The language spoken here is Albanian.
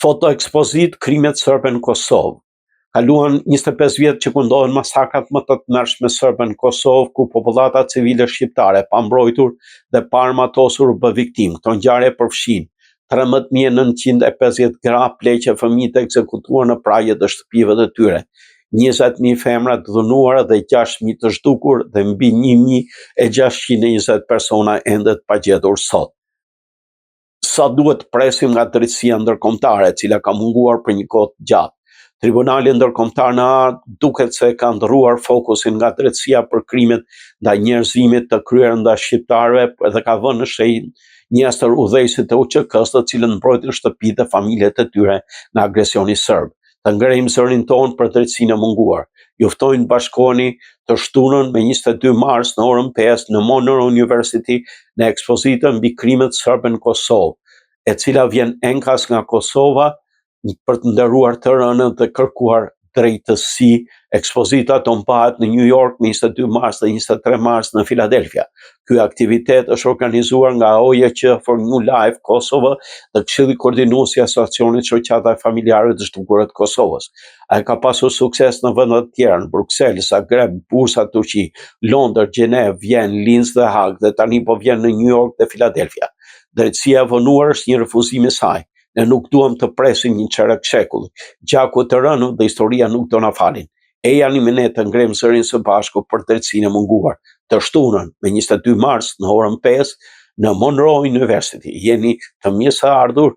Foto ekspozit krimet serbe në Kosovë. Kaluan 25 vjetë që kundohen masakrat më të tmerrshme serbe në Kosovë, ku popullata civile shqiptare pa mbrojtur dhe pa armatosur u bë viktimë. Këto ngjarje përfshin 13.950 gra, pleqe, fëmijë të ekzekutuar në praje të shtëpive të tyre, 20.000 femra të dhunuara dhe 6.000 të zhdukur dhe mbi 1.620 persona ende të pagjetur sot. Sa duhet presim nga drejtësia ndërkombëtare, e cila ka munguar për një kohë të gjatë. Tribunali ndërkombëtar në Haag duket se ka ndrruar fokusin nga drejtësia për krimet ndaj njerëzimit të kryer ndaj shqiptarëve dhe ka vënë në shenjë një stër udhëheqësit të UÇK-s, të cilët mbrojtin shtëpitë dhe familjet e tyre nga agresioni serb. Të ngrejmë zërin tonë për drejtësinë e munguar. Ju ftoj të bashkoheni të shtunën me 22 mars në orën 5 në Monroe University në ekspozitën mbi krimet serbe në Kosovë, e cila vjen enkas nga Kosova për të nderuar të rënën dhe kërkuar drejtësi. Ekspozita do mbahet në New York në 22 mars dhe 23 mars në Philadelphia. Ky aktivitet është organizuar nga OJQ for New Life Kosovo dhe Këshilli Koordinues i Asociacionit Shoqata e Familjarëve të Zhdukurët të Kosovës. Ai ka pasur sukses në vende të tjera, në Bruksel, Zagreb, Bursa, Turqi, Londër, Gjenev, Vjen, Linz dhe Haag, dhe tani po vjen në New York dhe Philadelphia. Drejtësia e vonuar është një refuzim i saj. Ne nuk duam të presim një çerek shekulli. Gjaku të rënur dhe historia nuk do na falin. Ejani me ne të ngrem zërin së bashku për drejtësinë e munguar. Të shtunën me 22 mars në orën 5 në Monroe University. Jeni të mirëseardhur